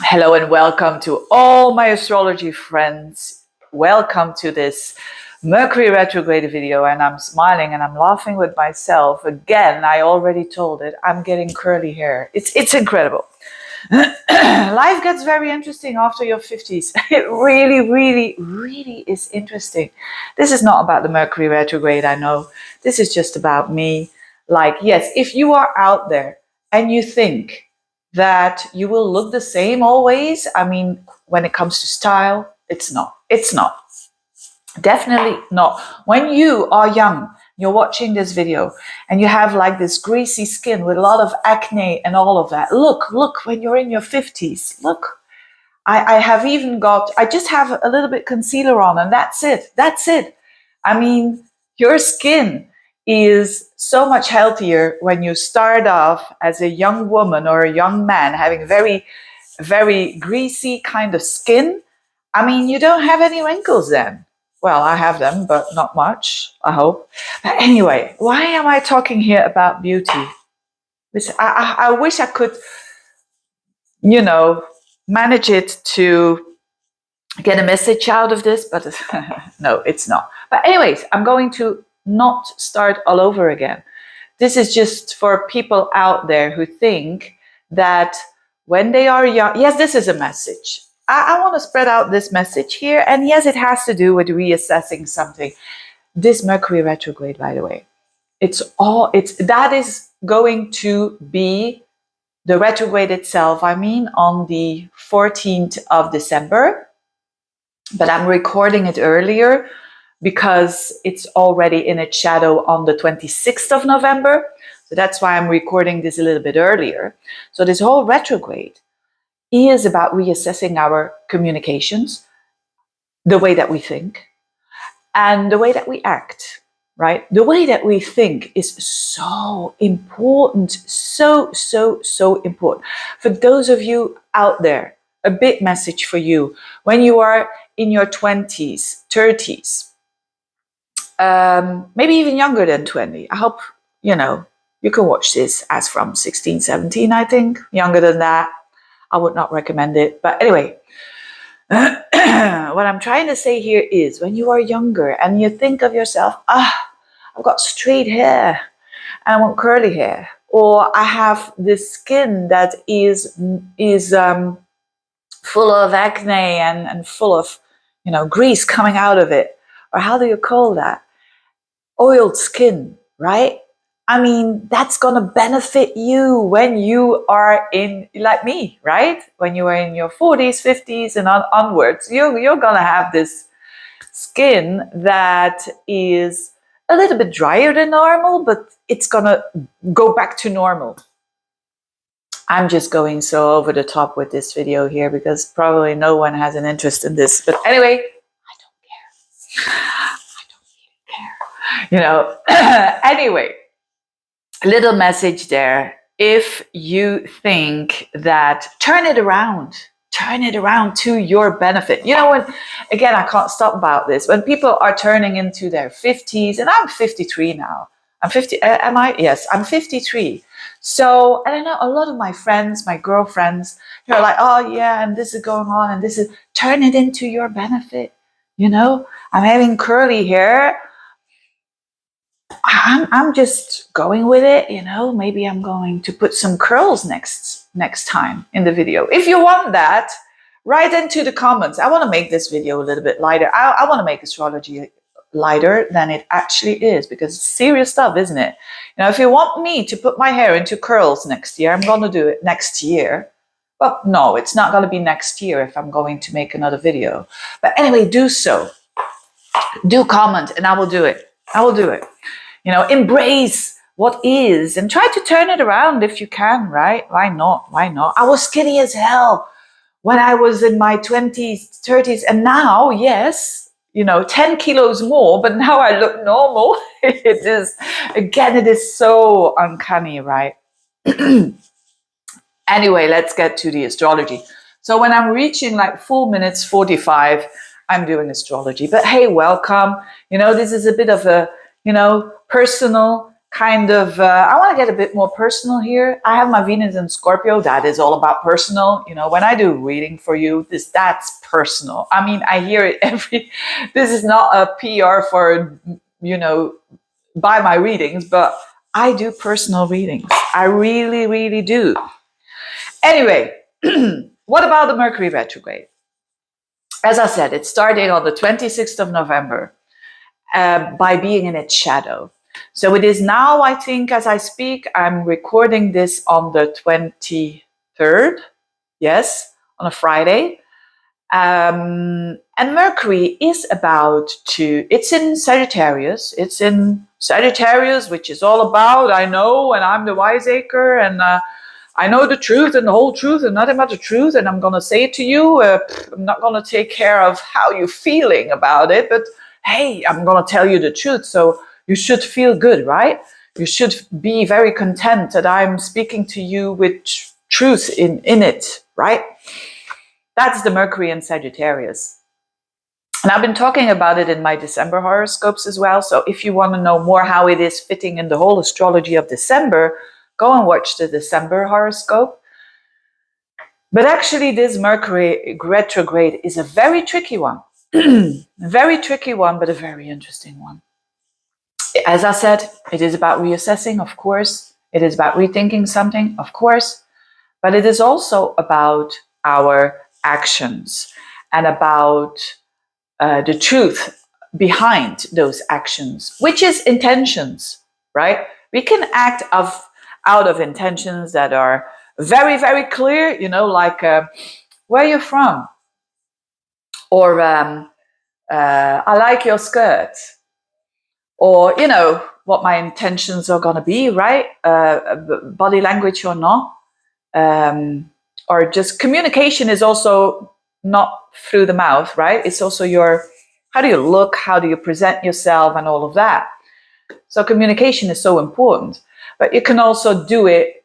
Hello and welcome to all my astrology friends. Welcome to this Mercury Retrograde video, and I'm smiling and I'm laughing with myself. Again, I already told it, I'm getting curly hair. It's incredible. Life gets very interesting after your 50s. It really is interesting. This is not about the Mercury Retrograde, I know. This is just about me. Like, yes, if you are out there and you think that you will look the same always, I mean, when it comes to style, it's not. It's not. Definitely not. When you are young, you're watching this video and you have like this greasy skin with a lot of acne and all of that. Look, when you're in your 50s, look, I just have a little bit concealer on and that's it. That's it. I mean, your skin is so much healthier when you start off as a young woman or a young man having very greasy kind of skin. I mean, you don't have any wrinkles then. Well, I have them, but not much, I hope. But anyway, why am I talking here about beauty? I wish I could, manage it to get a message out of this, but no, it's not. But anyways, I'm going to not start all over again. This is just for people out there who think that when they are young, yes, this is a message. I want to spread out this message here. And yes, it has to do with reassessing something. This Mercury retrograde, by the way, that is going to be the retrograde itself. I mean, on the 14th of December, but I'm recording it earlier because it's already in its shadow on the 26th of November. So that's why I'm recording this a little bit earlier. So this whole retrograde is about reassessing our communications, the way that we think, and the way that we act, right? The way that we think is so important, so important. For those of you out there, a big message for you. When you are in your 20s, 30s, maybe even younger than 20, I hope, you can watch this as from 16, 17, I think. Younger than that, I would not recommend it. But anyway, what I'm trying to say here is when you are younger and you think of yourself, I've got straight hair and I want curly hair, or I have this skin that is full of acne and full of, grease coming out of it, or how do you call that? Oiled skin, right? I mean, that's going to benefit you when you are in, like me, right? When you are in your 40s, 50s and onwards, you're going to have this skin that is a little bit drier than normal, but it's going to go back to normal. I'm just going so over the top with this video here because probably no one has an interest in this. But anyway, I don't care. I don't care. Anyway. Little message there. If you think that, turn it around to your benefit. When, again, I can't stop about this. When people are turning into their 50s, and I'm 53 now. I'm 50, am I? Yes, I'm 53. So, and I know a lot of my friends, my girlfriends, they're like, oh yeah, and this is going on, and this is, turn it into your benefit. I'm having curly hair. I'm just going with it, maybe I'm going to put some curls next time in the video. If you want that, write into the comments. I want to make this video a little bit lighter. I want to make astrology lighter than it actually is, because it's serious stuff, isn't it? If you want me to put my hair into curls next year, I'm going to do it next year. But no, it's not going to be next year if I'm going to make another video. But anyway, do so. Do comment and I will do it. Embrace what is and try to turn it around if you can, right? Why not? I was skinny as hell when I was in my 20s, 30s, and now, yes, 10 kilos more, but now I look normal. It is so uncanny, right? Anyway, let's get to the astrology. So when I'm reaching like 4 minutes 45, I'm doing astrology. But hey, welcome. This is a bit of a, personal kind of, I want to get a bit more personal here. I have my Venus in Scorpio. That is all about personal. You know, when I do reading for you, that's personal. I mean, I hear it this is not a PR for, you know, buy my readings, but I do personal readings. I really, really do. Anyway, what about the Mercury retrograde? As I said, it's starting on the 26th of November by being in its shadow. So it is now, I think, as I speak, I'm recording this on the 23rd, yes, on a Friday. And Mercury is it's in Sagittarius. It's in Sagittarius, which is all about, I know, and I'm the wiseacre, and I know the truth and the whole truth and nothing but the truth, and I'm going to say it to you. I'm not going to take care of how you're feeling about it, but hey, I'm going to tell you the truth. So you should feel good, right? You should be very content that I'm speaking to you with truth in it, right? That's the Mercury in Sagittarius. And I've been talking about it in my December horoscopes as well. So if you want to know more how it is fitting in the whole astrology of December, go and watch the December horoscope. But actually, this Mercury retrograde is a very tricky one. Very tricky one, but a very interesting one. As I said, it is about reassessing, of course. It is about rethinking something, of course. But it is also about our actions and about the truth behind those actions, which is intentions, right? We can act out of intentions that are very, very clear, you know, like where are you from? Or I like your skirt. Or, you know, what my intentions are going to be, right? Body language or not. Or just communication is also not through the mouth, right? It's also how do you look? How do you present yourself and all of that? So communication is so important. But you can also do it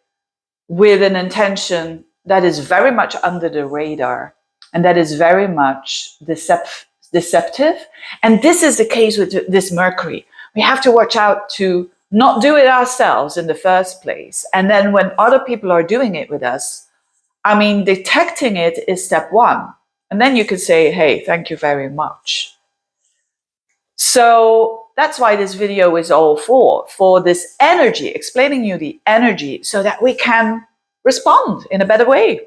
with an intention that is very much under the radar and that is very much deceptive. And this is the case with this Mercury. We have to watch out to not do it ourselves in the first place. And then when other people are doing it with us, I mean, detecting it is step one. And then you can say, hey, thank you very much. So that's why this video is all for this energy, explaining you the energy so that we can respond in a better way.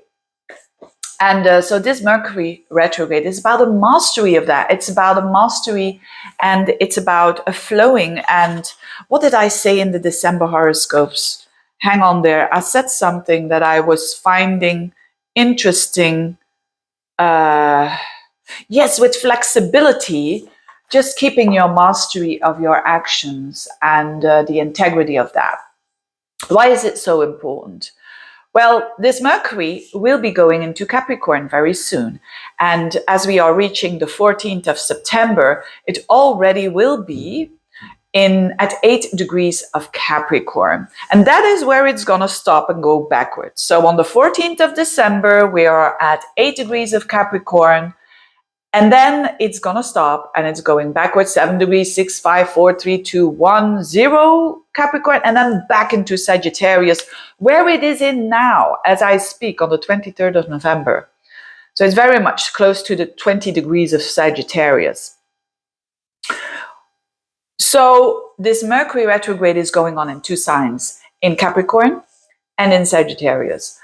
And so this Mercury retrograde is about a mastery of that. It's about a mastery and it's about a flowing. And what did I say in the December horoscopes? Hang on there. I said something that I was finding interesting. Yes, with flexibility, just keeping your mastery of your actions and the integrity of that. Why is it so important? Well, this Mercury will be going into Capricorn very soon. And as we are reaching the 14th of September, it already will be at 8 degrees of Capricorn. And that is where it's going to stop and go backwards. So on the 14th of December, we are at 8 degrees of Capricorn. And then it's going to stop and it's going backwards, 7 degrees, 6, 5, 4, 3, 2, 1, 0 Capricorn, and then back into Sagittarius, where it is in now as I speak on the 23rd of November. So it's very much close to the 20 degrees of Sagittarius. So this Mercury retrograde is going on in 2 signs, in Capricorn and in Sagittarius.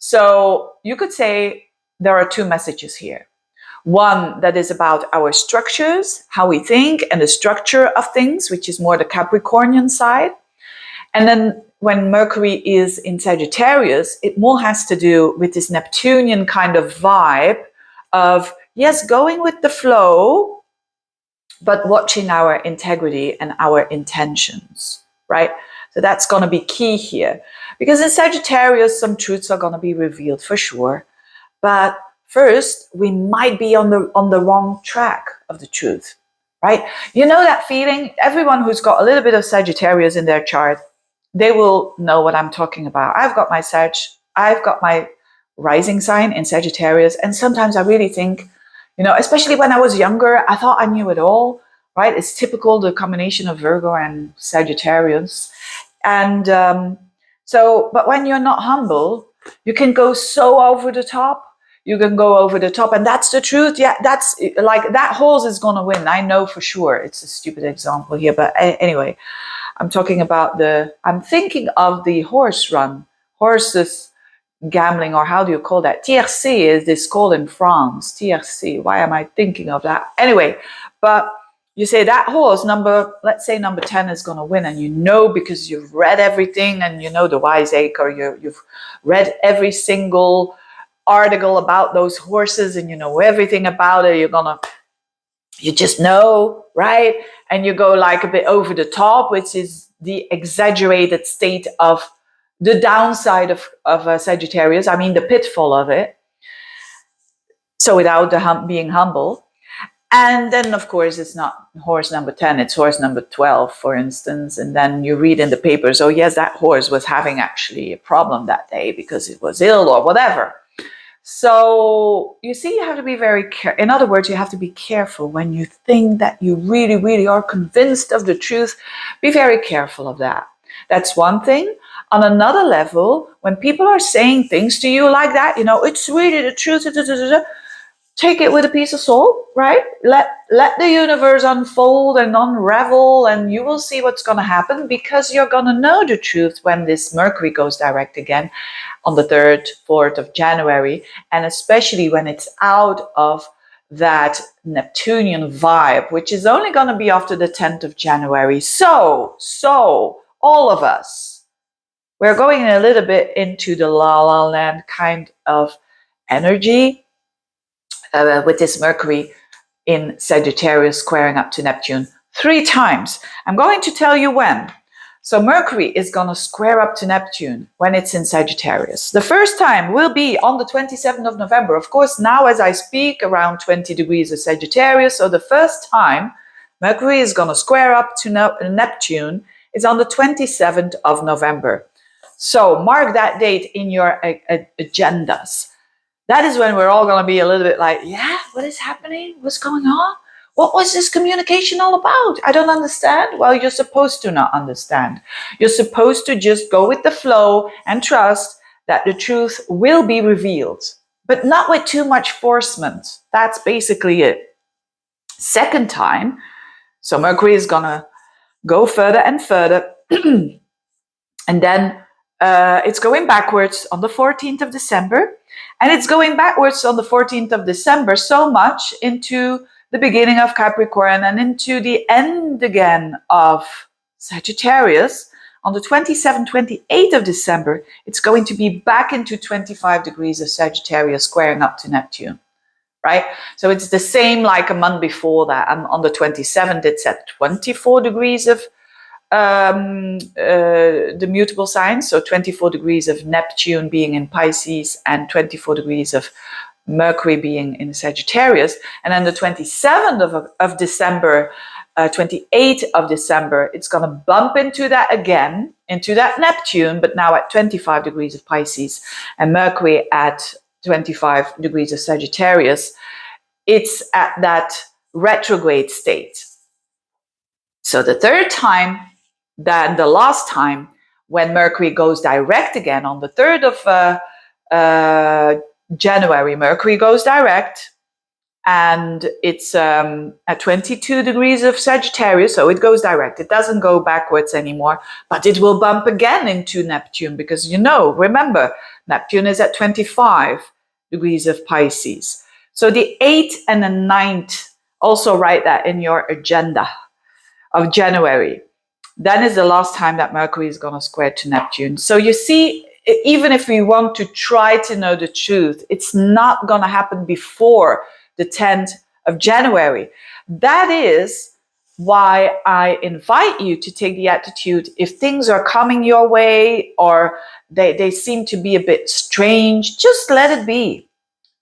So you could say there are 2 messages here. One that is about our structures, how we think, and the structure of things, which is more the Capricornian side. And then when Mercury is in Sagittarius, it more has to do with this Neptunian kind of vibe of, yes, going with the flow, but watching our integrity and our intentions, right? So that's going to be key here. Because in Sagittarius, some truths are going to be revealed for sure. But first, we might be on the wrong track of the truth, right? You know that feeling? Everyone who's got a little bit of Sagittarius in their chart, they will know what I'm talking about. I've got my rising sign in Sagittarius, and sometimes I really think, you know, especially when I was younger, I thought I knew it all, right? It's typical, the combination of Virgo and Sagittarius. And but when you're not humble, you can go so over the top. You can go over the top, and that's the truth. Yeah, that's like that horse is going to win. I know for sure. It's a stupid example here, but anyway, I'm thinking of the horse run, horses gambling, or how do you call that? TRC is this called in France. TRC. Why am I thinking of that? Anyway, but you say that horse let's say number 10 is going to win, and you know because you've read everything, and you know the wiseacre, you've read every single article about those horses, and you know everything about it. You just know, right? And you go like a bit over the top, which is the exaggerated state of the downside of Sagittarius. I mean, the pitfall of it. So without being humble. And then, of course, it's not horse number 10, it's horse number 12, for instance. And then you read in the papers, oh, yes, that horse was having actually a problem that day because it was ill or whatever. So you see, you have to be very careful. In other words, you have to be careful when you think that you really, really are convinced of the truth. Be very careful of that. That's one thing. On another level, when people are saying things to you like that, you know, it's really the truth, take it with a piece of salt, right? Let the universe unfold and unravel, and you will see what's going to happen, because you're going to know the truth when this Mercury goes direct again on the 3rd, 4th of January, and especially when it's out of that Neptunian vibe, which is only going to be after the 10th of January. So all of us, we're going a little bit into the La La Land kind of energy, with this Mercury in Sagittarius squaring up to Neptune 3 times. I'm going to tell you when. So Mercury is going to square up to Neptune when it's in Sagittarius. The first time will be on the 27th of November. Of course, now as I speak, around 20 degrees of Sagittarius. So the first time Mercury is going to square up to Neptune is on the 27th of November. So mark that date in your agendas. That is when we're all going to be a little bit like, yeah, what is happening? What's going on? What was this communication all about? I don't understand. Well, you're supposed to not understand. You're supposed to just go with the flow and trust that the truth will be revealed, but not with too much forcement. That's basically it. Second time, so Mercury is going to go further and further, and then it's going backwards on the 14th of December. And it's going backwards on the 14th of December so much into the beginning of Capricorn and into the end again of Sagittarius. On the 27th, 28th of December, it's going to be back into 25 degrees of Sagittarius squaring up to Neptune, right? So it's the same like a month before that. And on the 27th, it's at 24 degrees of the mutable signs, so 24 degrees of Neptune being in Pisces and 24 degrees of Mercury being in Sagittarius. And then the 27th of December, 28th of December, it's going to bump into that again, into that Neptune, but now at 25 degrees of Pisces and Mercury at 25 degrees of Sagittarius. It's at that retrograde state. So the third time, then the last time, when Mercury goes direct again on the 3rd of January, Mercury goes direct, and it's at 22 degrees of Sagittarius, so it goes direct. It doesn't go backwards anymore, but it will bump again into Neptune, because remember, Neptune is at 25 degrees of Pisces. So the 8th and the 9th, also write that in your agenda, of January. Then is the last time that Mercury is going to square to Neptune. So you see, even if we want to try to know the truth, it's not going to happen before the 10th of January. That is why I invite you to take the attitude, if things are coming your way or they seem to be a bit strange, just let it be.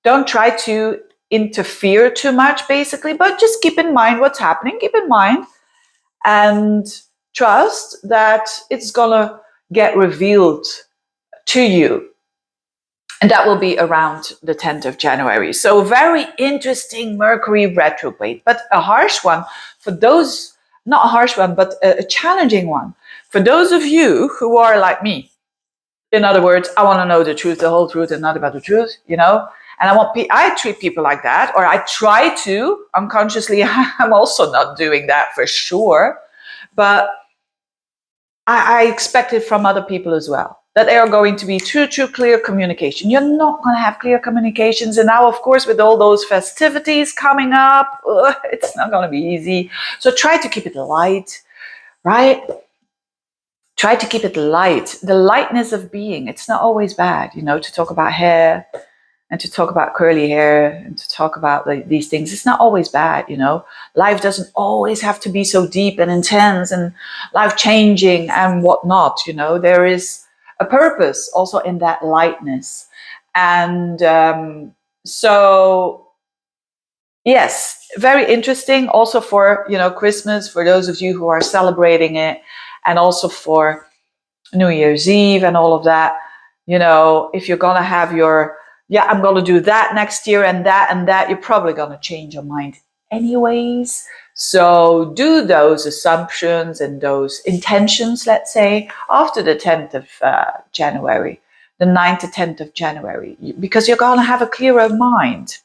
Don't try to interfere too much, basically, but just keep in mind what's happening. Keep in mind and trust that it's gonna get revealed to you. And that will be around the 10th of January. So very interesting Mercury retrograde, but a harsh one for those, not a harsh one, but a challenging one. For those of you who are like me, in other words, I want to know the truth, the whole truth, and not about the truth, you know? And I treat people like that, or I try to unconsciously. I'm also not doing that for sure, but I expect it from other people as well, that they are going to be true, clear communication. You're not going to have clear communications. And now, of course, with all those festivities coming up, it's not going to be easy. So try to keep it light, right? Try to keep it light. The lightness of being. It's not always bad, you know, to talk about hair and to talk about curly hair and to talk about these things. It's not always bad, you know. Life doesn't always have to be so deep and intense and life-changing and whatnot, you know. There is a purpose also in that lightness. And so, yes, very interesting also for, you know, Christmas, for those of you who are celebrating it, and also for New Year's Eve and all of that. You know, if you're going to have your, I'm going to do that next year and that, you're probably going to change your mind anyways. So do those assumptions and those intentions, let's say, after the 10th of January, the 9th to 10th of January, because you're going to have a clearer mind.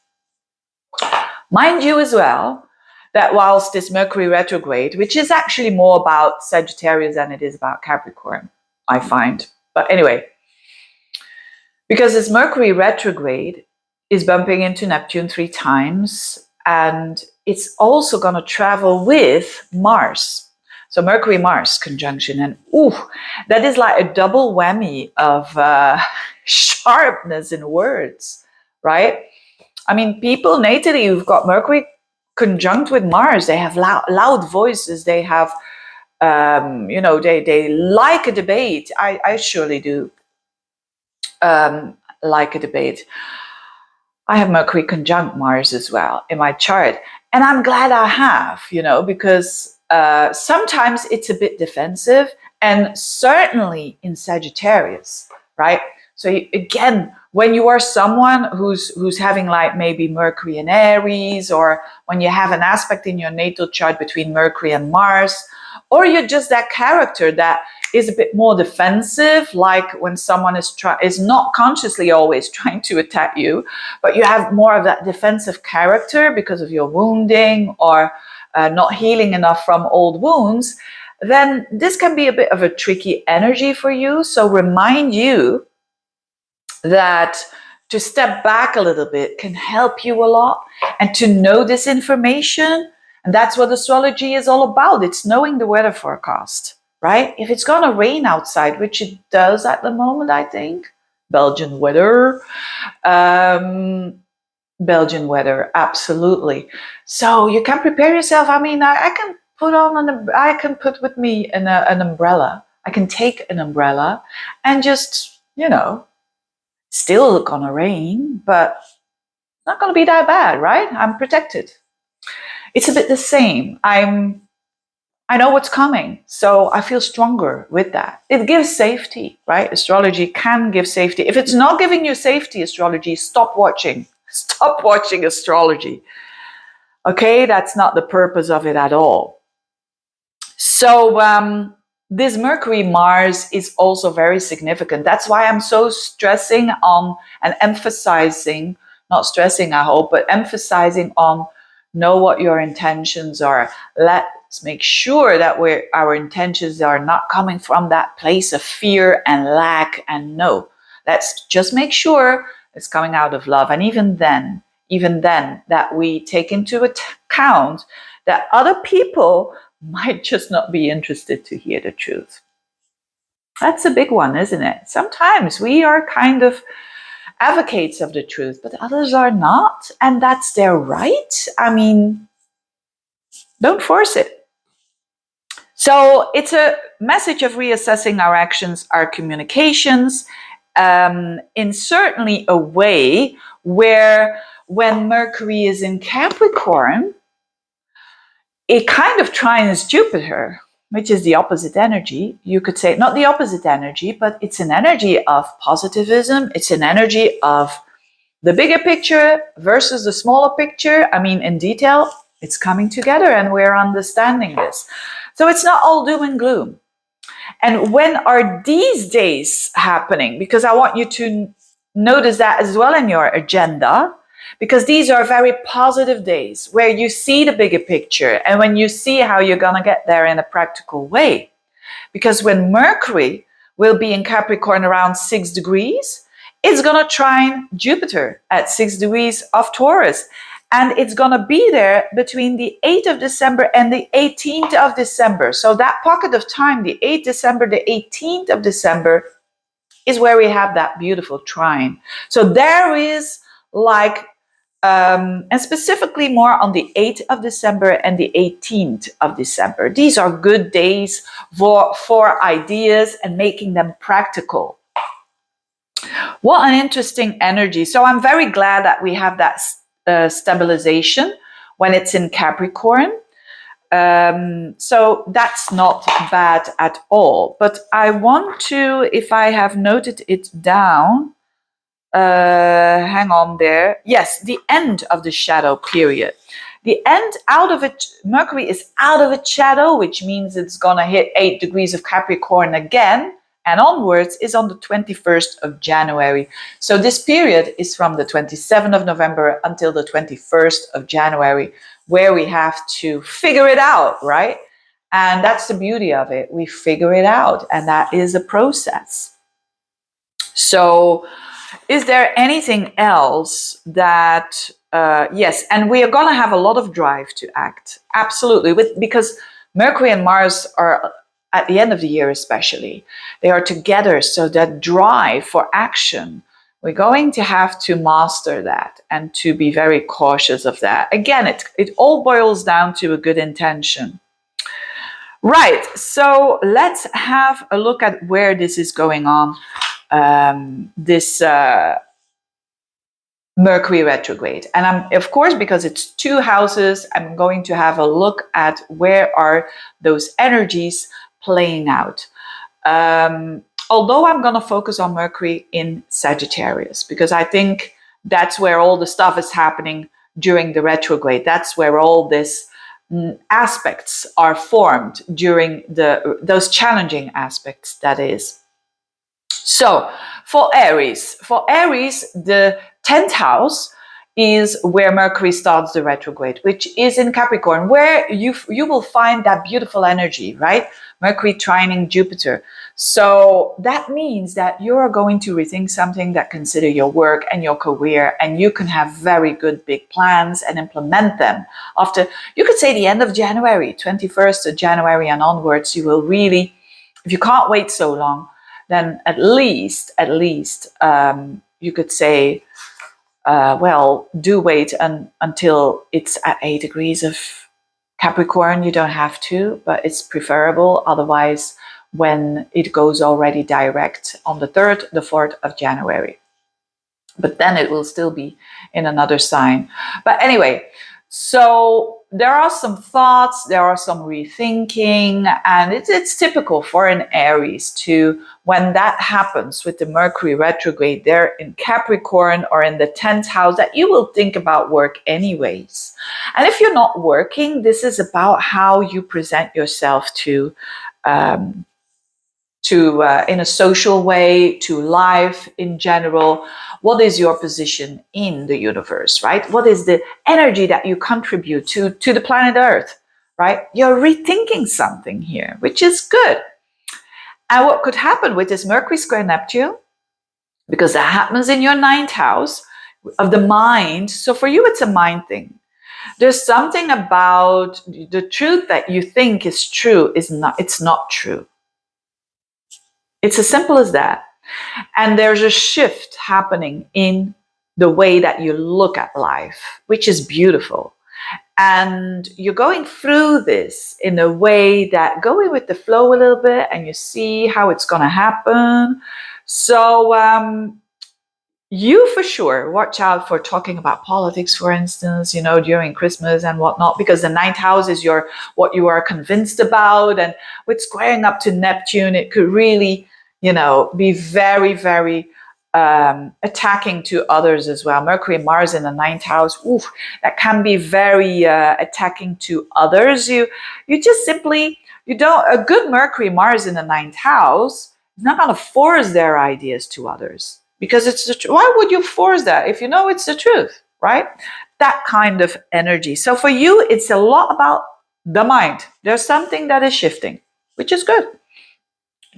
Mind you as well, that whilst this Mercury retrograde, which is actually more about Sagittarius than it is about Capricorn, I find. But anyway, because this Mercury retrograde is bumping into Neptune 3 times, and it's also going to travel with Mars. So Mercury-Mars conjunction, and that is like a double whammy of sharpness in words, right? I mean, people natally who've got Mercury conjunct with Mars, they have loud voices, they have, you know, they like a debate. I surely do like a debate. I have Mercury conjunct Mars as well in my chart. And I'm glad I have, you know, because sometimes it's a bit defensive, and certainly in Sagittarius, right? So again, when you are someone who's having like maybe Mercury and Aries, or when you have an aspect in your natal chart between Mercury and Mars, or you're just that character that is a bit more defensive, like when someone is not consciously always trying to attack you, but you have more of that defensive character because of your wounding or not healing enough from old wounds, then this can be a bit of a tricky energy for you. So remind you that to step back a little bit can help you a lot, and to know this information. And that's what astrology is all about. It's knowing the weather forecast, right? If it's going to rain outside, which it does at the moment, I think, Belgian weather, absolutely. So you can prepare yourself. I mean, I can put with me an umbrella. I can take an umbrella and just, you know, still gonna rain, but not gonna be that bad, right? I'm protected. It's a bit the same. I know what's coming, so I feel stronger with that. It gives safety, right? Astrology can give safety. If it's not giving you safety, astrology, stop watching. Stop watching astrology. Okay, that's not the purpose of it at all. So this Mercury-Mars is also very significant. That's why I'm so stressing on and emphasizing, not stressing, I hope, but emphasizing on know what your intentions are. Let's make sure that our intentions are not coming from that place of fear and lack, and no. Let's just make sure it's coming out of love. And even then, that we take into account that other people might just not be interested to hear the truth. That's a big one, isn't it? Sometimes we are kind of advocates of the truth, but others are not, and that's their right. I mean, don't force it. So it's a message of reassessing our actions, our communications, in certainly a way where when Mercury is in Capricorn, it kind of trines Jupiter, which is the opposite energy. You could say not the opposite energy, but it's an energy of positivism. It's an energy of the bigger picture versus the smaller picture. I mean, in detail, it's coming together and we're understanding this. So it's not all doom and gloom. And when are these days happening? Because I want you to notice that as well in your agenda, because these are very positive days where you see the bigger picture and when you see how you're going to get there in a practical way. Because when Mercury will be in Capricorn around 6 degrees, it's going to trine Jupiter at 6 degrees of Taurus. And it's going to be there between the 8th of December and the 18th of December. So that pocket of time, the 8th December, the 18th of December, is where we have that beautiful trine. So there is like, and specifically more on the 8th of December and the 18th of December. These are good days for ideas and making them practical. What an interesting energy. So I'm very glad that we have that stabilization when it's in Capricorn. So that's not bad at all. But I want to, if I have noted it down, hang on there. Yes, the end of the shadow period. The end out of it, Mercury is out of its shadow, which means it's going to hit 8 degrees of Capricorn again. And onwards is on the 21st of January. So this period is from the 27th of November until the 21st of January, where we have to figure it out, right? And that's the beauty of it. We figure it out, and that is a process. So is there anything else that, yes, and we are going to have a lot of drive to act. Absolutely, because Mercury and Mars are at the end of the year especially, they are together, so that drive for action, we're going to have to master that and to be very cautious of that. Again, it all boils down to a good intention. Right, so let's have a look at where this is going on, this Mercury retrograde. And I'm, of course, because it's 2 houses, I'm going to have a look at where are those energies playing out. Although I'm going to focus on Mercury in Sagittarius, because I think that's where all the stuff is happening during the retrograde. That's where all these aspects are formed during those challenging aspects, that is. So for Aries, the 10th house is where Mercury starts the retrograde, which is in Capricorn, where you will find that beautiful energy, right? Mercury trining Jupiter. So that means that you're going to rethink something, that consider your work and your career, and you can have very good big plans and implement them. After, you could say, the end of January, 21st of January and onwards, you will really, if you can't wait so long, then at least you could say, well, do wait until it's at 8 degrees of Capricorn. You don't have to, but it's preferable. Otherwise, when it goes already direct on the 3rd, the 4th of January. But then it will still be in another sign. But anyway, so there are some thoughts, there are some rethinking, and it's typical for an Aries to, when that happens with the Mercury retrograde there in Capricorn or in the 10th house, that you will think about work anyways. And if you're not working, this is about how you present yourself to in a social way, to life in general. What is your position in the universe, right? What is the energy that you contribute to the planet Earth, right? You're rethinking something here, which is good. And what could happen with this Mercury square Neptune, because that happens in your 9th house of the mind. So for you, it's a mind thing. There's something about the truth that you think is true it's not true. It's as simple as that. And there's a shift happening in the way that you look at life, which is beautiful. And you're going through this in a way that going with the flow a little bit, and you see how it's going to happen. So you for sure watch out for talking about politics, for instance, during Christmas and whatnot, because the ninth house is what you are convinced about. And with squaring up to Neptune, it could really, be very, very attacking to others as well. Mercury and Mars in the ninth house, that can be very attacking to others. You just simply, a good Mercury Mars in the ninth house is not going to force their ideas to others. Because it's the truth. Why would you force that if you know it's the truth, right? That kind of energy. So for you, it's a lot about the mind. There's something that is shifting, which is good.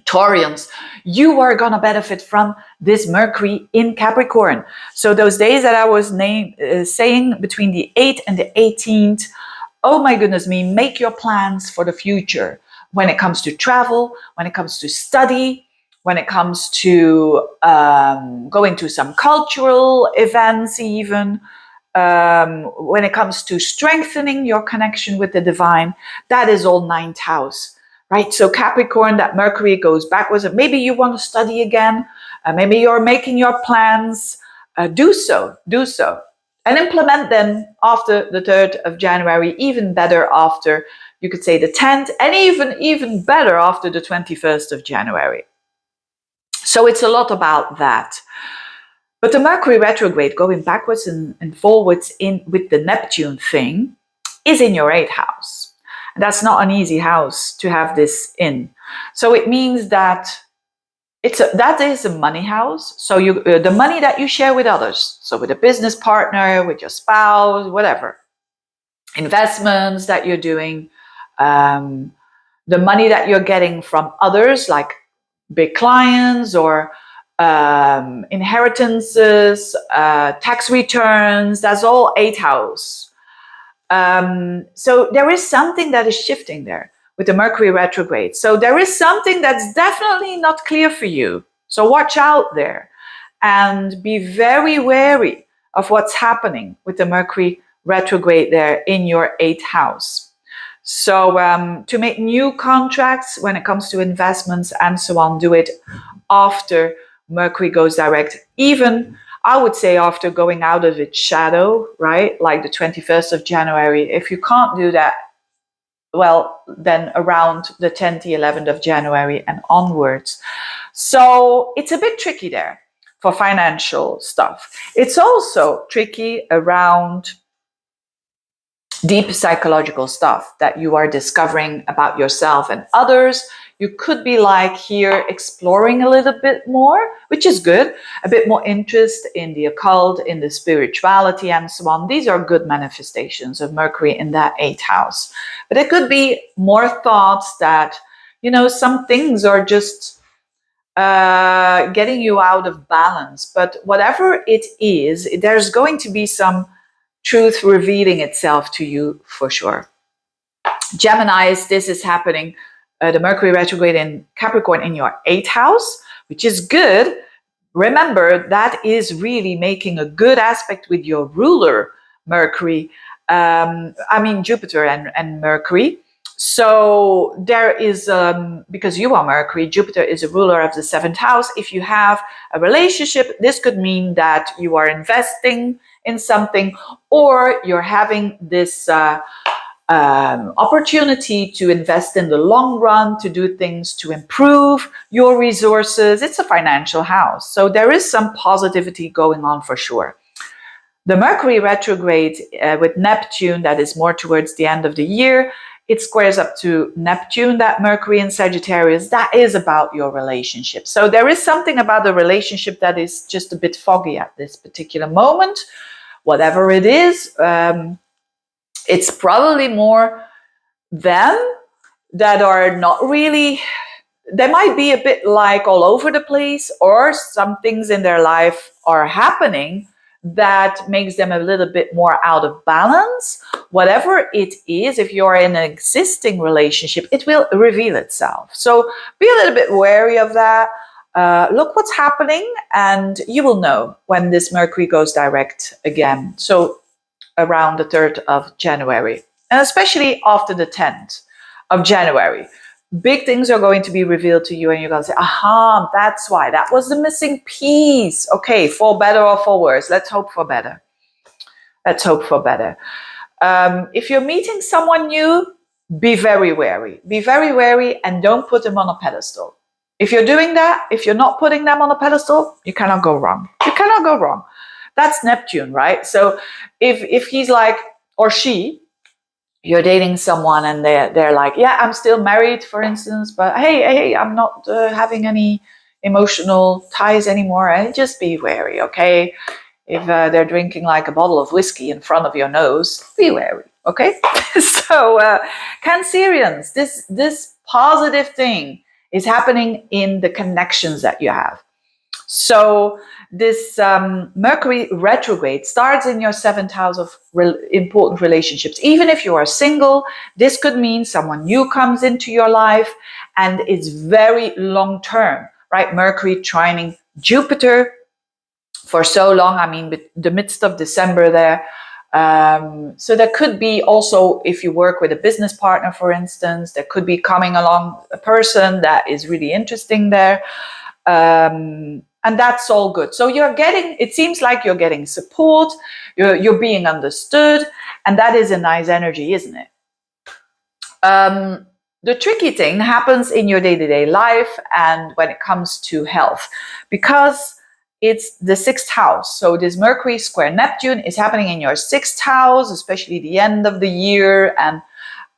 Taurians, you are going to benefit from this Mercury in Capricorn. So those days that I was saying between the 8th and the 18th, oh my goodness me, make your plans for the future when it comes to travel, when it comes to study, when it comes to going to some cultural events even, when it comes to strengthening your connection with the divine, that is all ninth house, right? So Capricorn, that Mercury goes backwards. Maybe you want to study again. Maybe you're making your plans. Do so. And implement them after the 3rd of January, even better after, you could say, the 10th, and even better after the 21st of January. So it's a lot about that. But the Mercury retrograde, going backwards and forwards with the Neptune thing, is in your 8th house. And that's not an easy house to have this in. So it means that that is a money house. So the money that you share with others. So with a business partner, with your spouse, whatever. Investments that you're doing. The money that you're getting from others, like big clients or inheritances, tax returns, that's all 8th house. So there is something that is shifting there with the Mercury retrograde. So there is something that's definitely not clear for you. So watch out there and be very wary of what's happening with the Mercury retrograde there in your 8th house. So to make new contracts when it comes to investments and so on, do it after Mercury goes direct. Even, I would say, after going out of its shadow, right? Like the 21st of January. If you can't do that, well, then around the 10th, the 11th of January and onwards. So it's a bit tricky there for financial stuff. It's also tricky around deep psychological stuff that you are discovering about yourself and others. You could be like here exploring a little bit more, which is good, a bit more interest in the occult, in the spirituality and so on. These are good manifestations of Mercury in that 8th house. But it could be more thoughts that, some things are just getting you out of balance. But whatever it is, there's going to be some truth revealing itself to you for sure. Geminis, this is happening, the Mercury retrograde in Capricorn in your 8th house, which is good. Remember, that is really making a good aspect with your ruler, Mercury. Jupiter and Mercury. So there is, because you are Mercury, Jupiter is a ruler of the 7th house. If you have a relationship, this could mean that you are investing in something, or you're having this opportunity to invest in the long run, to do things to improve your resources. It's a financial house. So there is some positivity going on for sure. The Mercury retrograde with Neptune, that is more towards the end of the year, it squares up to Neptune, that Mercury in Sagittarius. That is about your relationship. So there is something about the relationship that is just a bit foggy at this particular moment. Whatever it is, it's probably more them that are not really, they might be a bit like all over the place, or some things in their life are happening that makes them a little bit more out of balance. Whatever it is, if you're in an existing relationship, it will reveal itself. So be a little bit wary of that. Look what's happening, and you will know when this Mercury goes direct again. So around the 3rd of January, and especially after the 10th of January. big things are going to be revealed to you, and you're going to say, aha, that's why. That was the missing piece. Okay, for better or for worse. Let's hope for better. Let's hope for better. If you're meeting someone new, be very wary. Be very wary and don't put them on a pedestal. If you're doing that, if you're not putting them on a pedestal, you cannot go wrong. You cannot go wrong. That's Neptune, right? So if he's like, or she, you're dating someone and they're like, yeah, I'm still married, for instance, but hey, I'm not having any emotional ties anymore. And just be wary, okay? If they're drinking like a bottle of whiskey in front of your nose, be wary, okay? So Cancerians, this positive thing is happening in the connections that you have. So this Mercury retrograde starts in your 7th house of important relationships. Even if you are single, this could mean someone new comes into your life and it's very long term, right? Mercury trining Jupiter for so long, I mean, the midst of December there. So there could be also, if you work with a business partner, for instance, there could be coming along a person that is really interesting there. And that's all good. So you're getting, it seems like you're getting support, you're being understood, and that is a nice energy, isn't it? The tricky thing happens in your day-to-day life and when it comes to health, because it's the 6th house. So this Mercury square Neptune is happening in your 6th house, especially the end of the year. And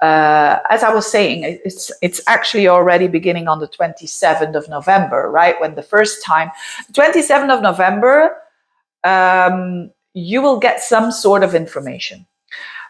as I was saying, it's actually already beginning on the 27th of November, right? When the first time, 27th of November, you will get some sort of information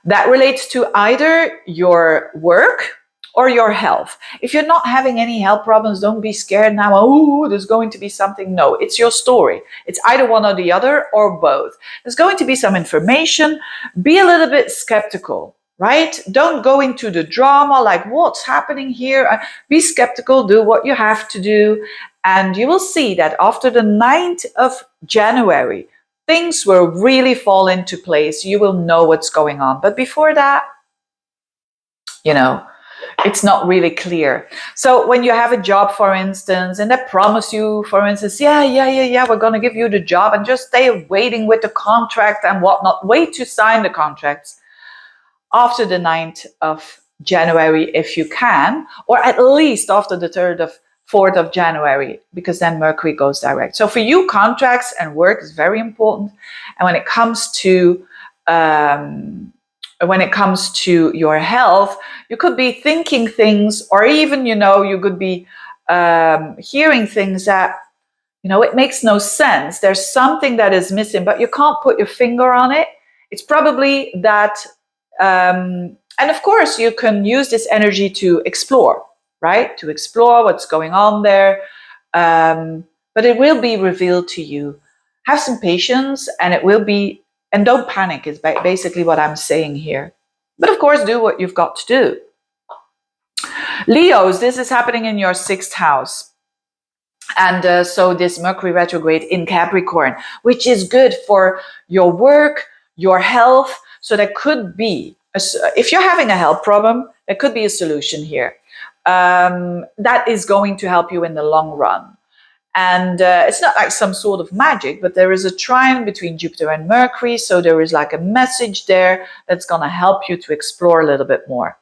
that relates to either your work or your health. If you're not having any health problems, don't be scared now. Oh, there's going to be something. No, it's your story. It's either one or the other or both. There's going to be some information. Be a little bit skeptical, right? Don't go into the drama like what's happening here. Be skeptical, do what you have to do. And you will see that after the 9th of January, things will really fall into place. You will know what's going on. But before that, it's not really clear. So when you have a job, for instance, and they promise you, for instance, yeah, we're going to give you the job, and just stay waiting with the contract and whatnot. Wait to sign the contracts after the 9th of January if you can, or at least after the 4th of January, because then Mercury goes direct. So for you, contracts and work is very important. And when it comes to your health, you could be thinking things, or even, you could be hearing things that, it makes no sense. There's something that is missing, but you can't put your finger on it. It's probably that, and of course, you can use this energy to explore, right? To explore what's going on there. But it will be revealed to you. Have some patience, and it will be. And don't panic is basically what I'm saying here. But of course, do what you've got to do. Leos, this is happening in your 6th house. And so this Mercury retrograde in Capricorn, which is good for your work, your health. So there could be, if you're having a health problem, there could be a solution here. That is going to help you in the long run. And it's not like some sort of magic, but there is a trine between Jupiter and Mercury. So there is like a message there that's going to help you to explore a little bit more.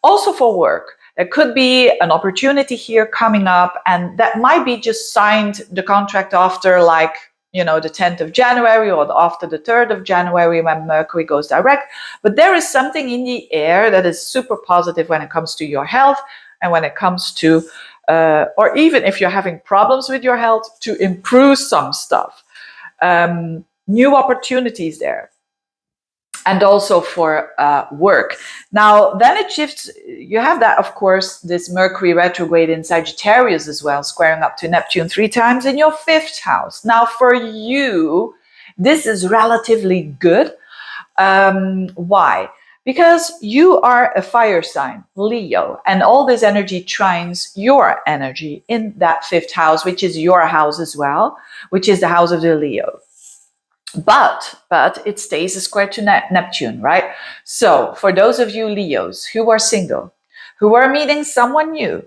Also for work, there could be an opportunity here coming up, and that might be just signed the contract after the 10th of January or after the 3rd of January when Mercury goes direct. But there is something in the air that is super positive when it comes to your health and when it comes to or even if you're having problems with your health, to improve some stuff. New opportunities there. And also for work. Now, then it shifts. You have that, of course, this Mercury retrograde in Sagittarius as well, squaring up to Neptune 3 times in your 5th house. Now, for you, this is relatively good. Why? Because you are a fire sign, Leo, and all this energy trines your energy in that 5th house, which is your house as well, which is the house of the Leo. But it stays a square to Neptune, right? So for those of you Leos who are single, who are meeting someone new,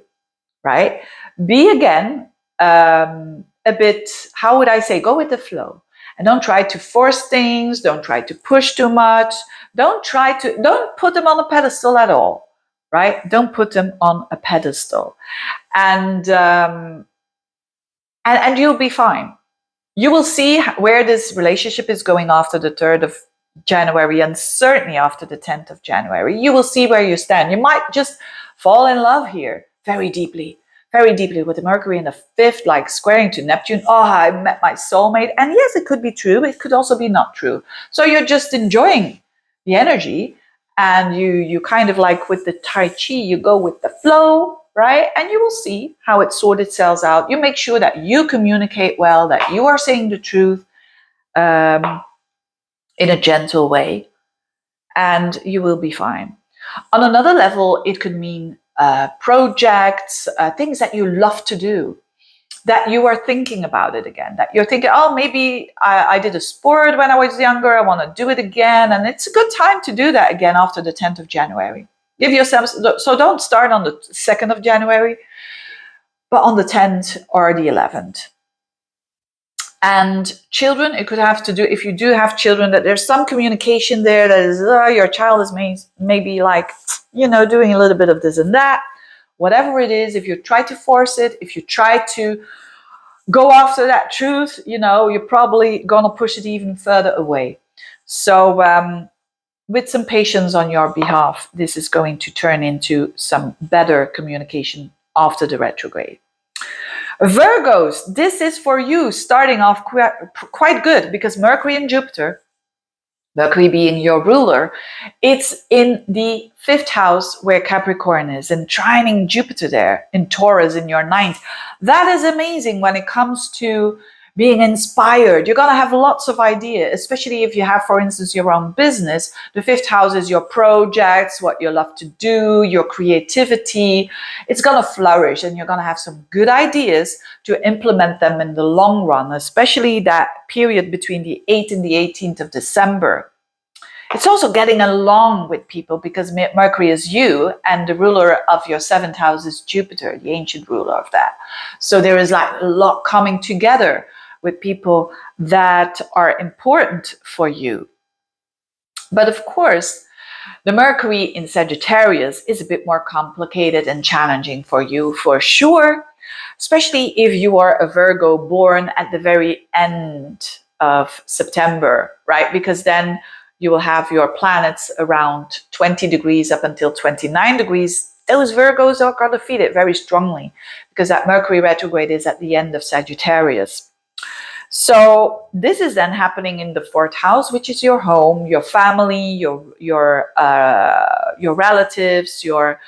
right? Be again a bit, how would I say, go with the flow. And don't try to force things. Don't try to push too much. Don't put them on a pedestal at all, right? Don't put them on a pedestal. And you'll be fine. You will see where this relationship is going after the 3rd of January, and certainly after the 10th of January. You will see where you stand. You might just fall in love here very deeply with the Mercury in the 5th, like squaring to Neptune. Oh, I met my soulmate. And yes, it could be true. It could also be not true. So you're just enjoying the energy, and you kind of like with the Tai Chi, you go with the flow, right? And you will see how it sort itself out. You make sure that you communicate well, that you are saying the truth in a gentle way, and you will be fine. On another level, it could mean projects, things that you love to do, that you are thinking about it again, that you're thinking, oh, maybe I did a sport when I was younger, I want to do it again. And it's a good time to do that again after the 10th of January. Give yourself, so don't start on the 2nd of January, but on the 10th or the 11th. And children, it could have to do, if you do have children, that there's some communication there that is, your child is maybe like, doing a little bit of this and that. Whatever it is, if you try to force it, if you try to go after that truth, you're probably going to push it even further away. So with some patience on your behalf, this is going to turn into some better communication after the retrograde. Virgos, this is for you starting off quite good, because Mercury and Jupiter, Mercury being your ruler, it's in the 5th house where Capricorn is, and trining Jupiter there in Taurus in your 9th. That is amazing when it comes to being inspired. You're going to have lots of ideas, especially if you have, for instance, your own business. The 5th house is your projects, what you love to do, your creativity. It's going to flourish, and you're going to have some good ideas to implement them in the long run, especially that period between the 8th and the 18th of December. It's also getting along with people, because Mercury is you, and the ruler of your 7th house is Jupiter, the ancient ruler of that. So there is like a lot coming together with people that are important for you. But of course, the Mercury in Sagittarius is a bit more complicated and challenging for you, for sure, especially if you are a Virgo born at the very end of September, right? Because then you will have your planets around 20 degrees up until 29 degrees. Those Virgos are going to feel it very strongly, because that Mercury retrograde is at the end of Sagittarius. So this is then happening in the 4th house, which is your home, your family, your relatives, your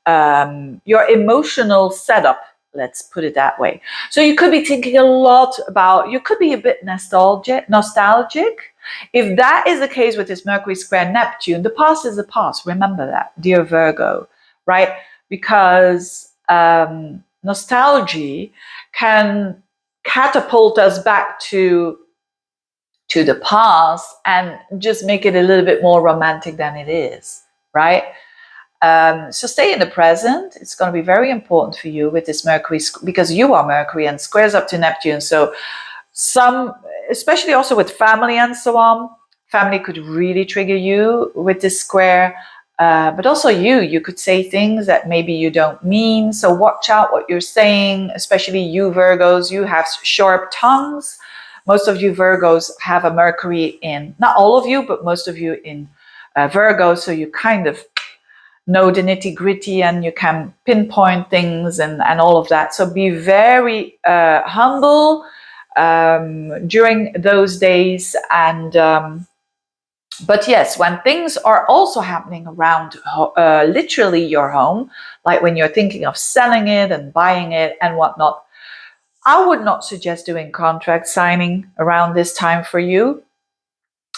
emotional setup. Let's put it that way. So you could be thinking a lot about, you could be a bit nostalgic. If that is the case with this Mercury square Neptune, the past is the past. Remember that, dear Virgo, right? Because nostalgia can catapult us back to the past and just make it a little bit more romantic than it is, right? So stay in the present. It's going to be very important for you with this Mercury, because you are Mercury and squares up to Neptune. So especially also with family and so on, family could really trigger you with this square. But also you could say things that maybe you don't mean. So watch out what you're saying, especially you Virgos. You have sharp tongues. Most of you Virgos have a Mercury in, not all of you, but most of you in Virgo. So you kind of know the nitty gritty, and you can pinpoint things and all of that. So be very humble during those days. And but yes, when things are also happening around literally your home, like when you're thinking of selling it and buying it and whatnot, I would not suggest doing contract signing around this time for you.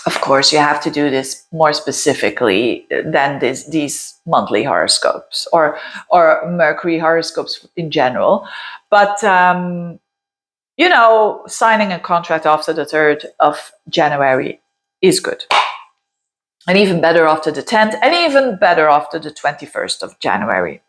Of course, you have to do this more specifically than these monthly horoscopes or Mercury horoscopes in general. But, signing a contract after the 3rd of January is good. And even better after the 10th, and even better after the 21st of January.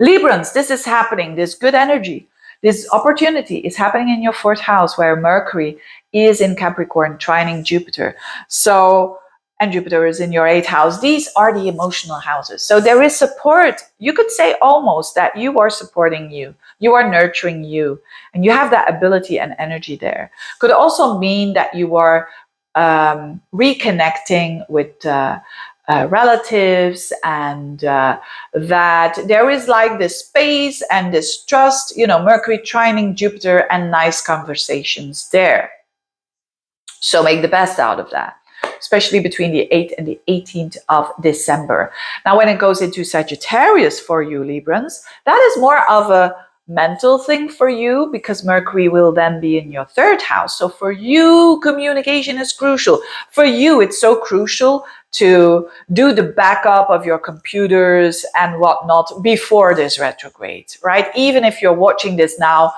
Librans, this is happening, this good energy, this opportunity is happening in your 4th house where Mercury is in Capricorn, trining Jupiter. So, and Jupiter is in your 8th house. These are the emotional houses. So there is support. You could say almost that you are supporting you. You are nurturing you. And you have that ability and energy there. Could also mean that you are reconnecting with relatives, and that there is like this space and this trust, Mercury trining Jupiter, and nice conversations there. So make the best out of that, especially between the 8th and the 18th of December. Now, when it goes into Sagittarius for you, Librans, that is more of a mental thing for you, because Mercury will then be in your 3rd house. So for you, communication is crucial. For you, it's so crucial to do the backup of your computers and whatnot before this retrograde, right? Even if you're watching this now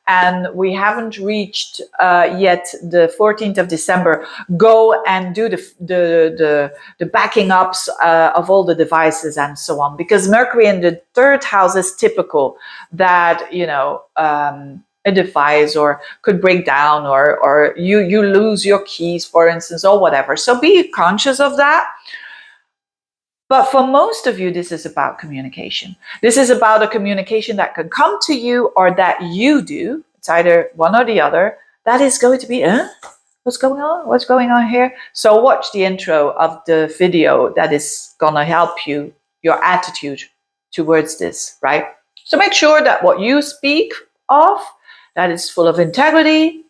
and we haven't reached yet the 14th of December, go and do the backing ups of all the devices and so on, because Mercury in the 3rd house is typical that, a device or could break down, or you lose your keys, for instance, or whatever. So be conscious of that. But for most of you, this is about communication. This is about a communication that can come to you or that you do. It's either one or the other. That is going to be, what's going on? What's going on here? So watch the intro of the video that is going to help you, your attitude towards this, right? So make sure that what you speak of, that is full of integrity.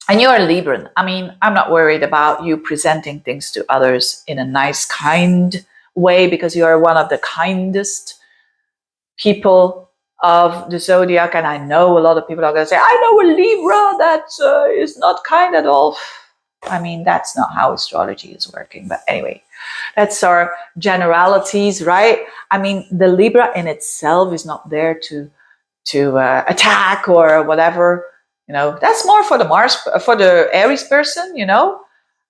And you're a Libran. I mean, I'm not worried about you presenting things to others in a nice, kind way, because you are one of the kindest people of the zodiac. And I know a lot of people are going to say, I know a Libra that is not kind at all. I mean, that's not how astrology is working. But anyway, that's our generalities, right? I mean, the Libra in itself is not there to attack or whatever. That's more for the Aries person,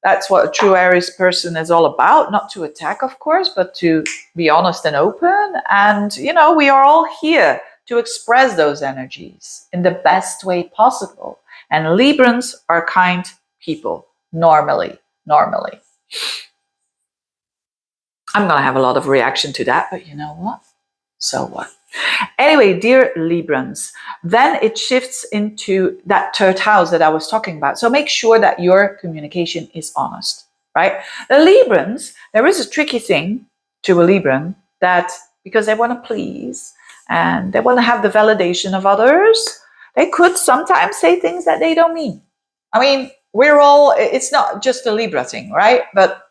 That's what a true Aries person is all about. Not to attack, of course, but to be honest and open. And, we are all here to express those energies in the best way possible. And Librans are kind people, normally. I'm going to have a lot of reaction to that, but you know what? So what? Anyway, dear Librans, then it shifts into that 3rd house that I was talking about. So make sure that your communication is honest, right? The Librans, there is a tricky thing to a Libran, that because they want to please and they want to have the validation of others, they could sometimes say things that they don't mean. I mean, it's not just a Libra thing, right? But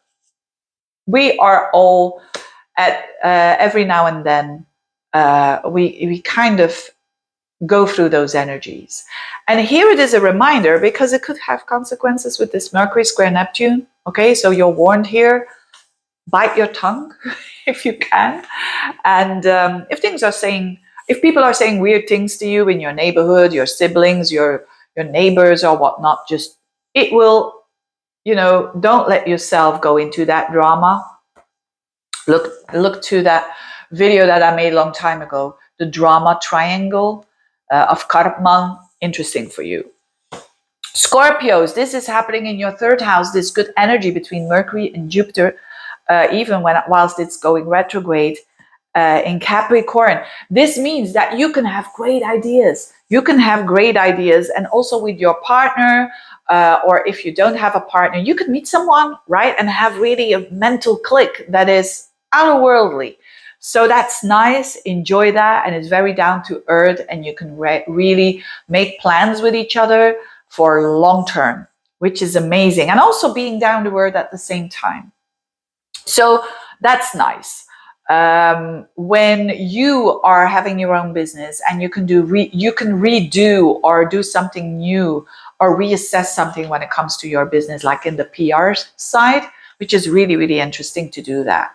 we are all at every now and then, we kind of go through those energies. And here it is a reminder, because it could have consequences with this Mercury square Neptune. Okay, so you're warned here. Bite your tongue if you can. And if people are saying weird things to you in your neighborhood, your siblings, your neighbors or whatnot, it will, don't let yourself go into that drama. Look to that video that I made a long time ago, the drama triangle of Karpman. Interesting for you. Scorpios, this is happening in your 3rd house, this good energy between Mercury and Jupiter, even whilst it's going retrograde in Capricorn. This means that you can have great ideas. And also with your partner, or if you don't have a partner, you could meet someone, right? And have really a mental click that is otherworldly. So that's nice. Enjoy that. And it's very down to earth. And you can really make plans with each other for long term, which is amazing. And also being down to earth at the same time. So that's nice. When you are having your own business and you can redo or do something new or reassess something when it comes to your business, like in the PR side, which is really, really interesting to do that.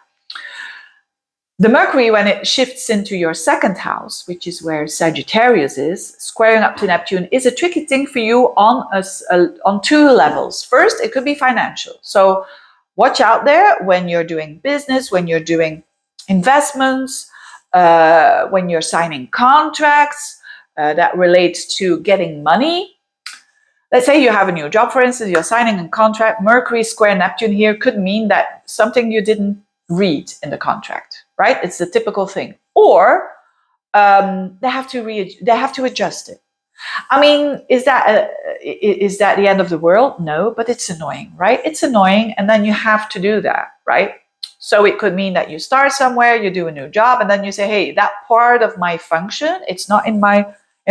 The Mercury, when it shifts into your 2nd house, which is where Sagittarius is, squaring up to Neptune, is a tricky thing for you on 2 levels. First, it could be financial. So watch out there when you're doing business, when you're doing investments, when you're signing contracts that relates to getting money. Let's say you have a new job, for instance, you're signing a contract. Mercury square Neptune here could mean that something you didn't read in the contract, right? It's the typical thing. Or they have to adjust it. I mean, is that the end of the world? No, but it's annoying, right? It's annoying, and then you have to do that, right? So it could mean that you start somewhere, you do a new job, and then you say, hey, that part of my function, it's not in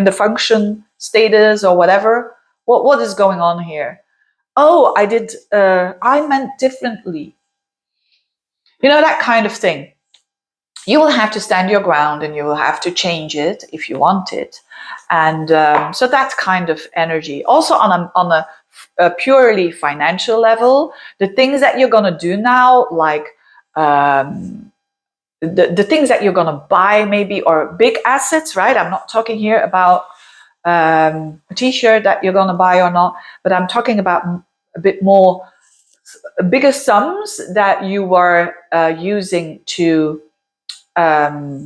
the function status or whatever. What is going on here? Oh, I meant differently. You know, that kind of thing. You will have to stand your ground and you will have to change it if you want it. And so that kind of energy. Also on a purely financial level, the things that you're going to do now, like the things that you're going to buy maybe, or big assets, right? I'm not talking here about a t-shirt that you're going to buy or not, but I'm talking about a bit more bigger sums that you are using to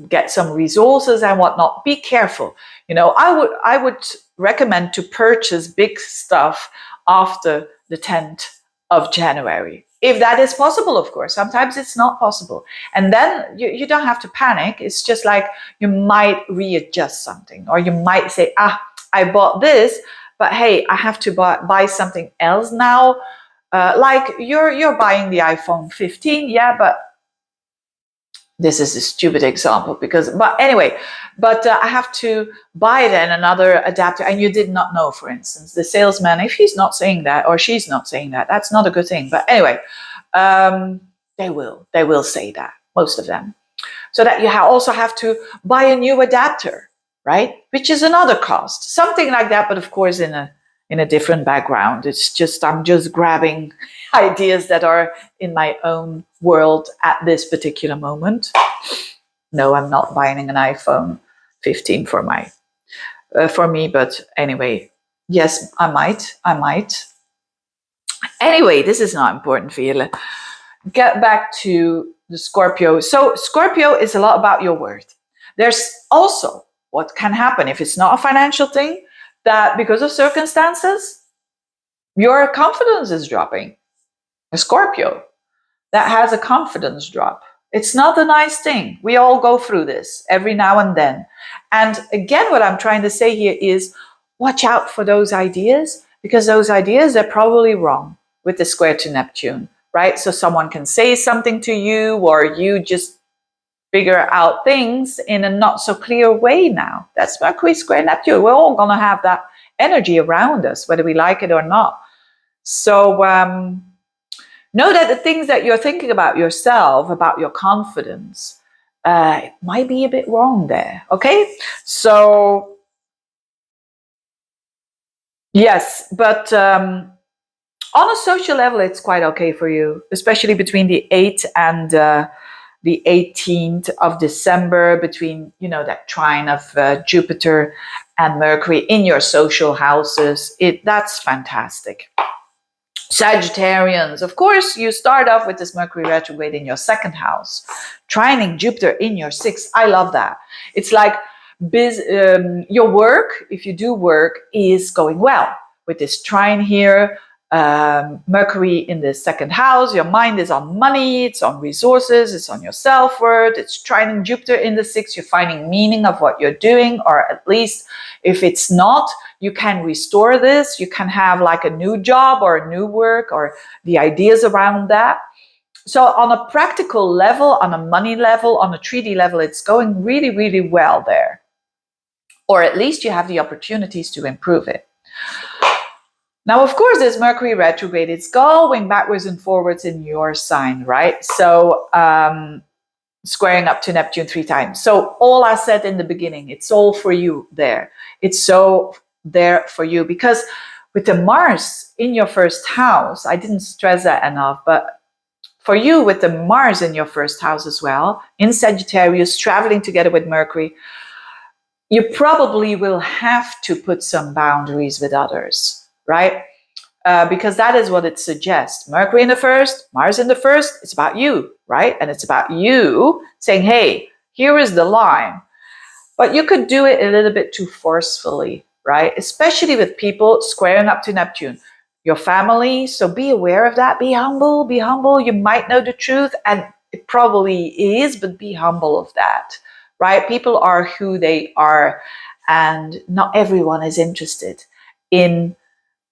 get some resources and whatnot. Be careful. You know, I would recommend to purchase big stuff after the 10th of January. If that is possible, of course. Sometimes it's not possible. And then you don't have to panic. It's just like you might readjust something, or you might say, I bought this, but hey, I have to buy something else now. Like you're buying the iPhone 15, yeah, but this is a stupid example but I have to buy then another adapter, and you did not know, for instance, the salesman, if he's not saying that or she's not saying that, that's not a good thing. But anyway, they will say that, most of them, so that you also have to buy a new adapter, right? Which is another cost, something like that, but of course in a different background. It's just, I'm just grabbing ideas that are in my own world at this particular moment. No, I'm not buying an iPhone 15 for me, but anyway, yes, I might. Anyway, this is not important, Veerle. Get back to the Scorpio. So Scorpio is a lot about your worth. There's also what can happen if it's not a financial thing, that because of circumstances, your confidence is dropping. A Scorpio that has a confidence drop. It's not a nice thing. We all go through this every now and then. And again, what I'm trying to say here is watch out for those ideas, because those ideas are probably wrong with the square to Neptune, right? So someone can say something to you, or you just figure out things in a not so clear way now. That's Mercury square Neptune. We're all going to have that energy around us, whether we like it or not. So know that the things that you're thinking about yourself, about your confidence, it might be a bit wrong there, okay? So, yes, but on a social level, it's quite okay for you, especially between the 8th and the 18th of December, between, you know, that trine of Jupiter and Mercury in your social houses. That's fantastic. Sagittarians, of course, you start off with this Mercury retrograde in your 2nd house, trining Jupiter in your 6th. I love that. It's like your work, if you do work, is going well with this trine here. Mercury in the 2nd house, your mind is on money, it's on resources, it's on your self-worth. It's trining Jupiter in the 6th. You're finding meaning of what you're doing, or at least if it's not, you can restore this. You can have like a new job or a new work, or the ideas around that. So on a practical level, on a money level, on a 3D level, it's going really, really well there. Or at least you have the opportunities to improve it. Now, of course, this Mercury retrograde, it's going backwards and forwards in your sign, right? So squaring up to Neptune 3 times. So all I said in the beginning, it's all for you there. It's so there for you, because with the Mars in your 1st house, I didn't stress that enough, but for you with the Mars in your 1st house as well, in Sagittarius, traveling together with Mercury, you probably will have to put some boundaries with others, right? Because that is what it suggests. Mercury in the 1st, Mars in the 1st, it's about you, right? And it's about you saying, hey, here is the line. But you could do it a little bit too forcefully, right? Especially with people squaring up to Neptune, your family. So be aware of that. Be humble, be humble. You might know the truth, and it probably is, but be humble of that, right? People are who they are, and not everyone is interested in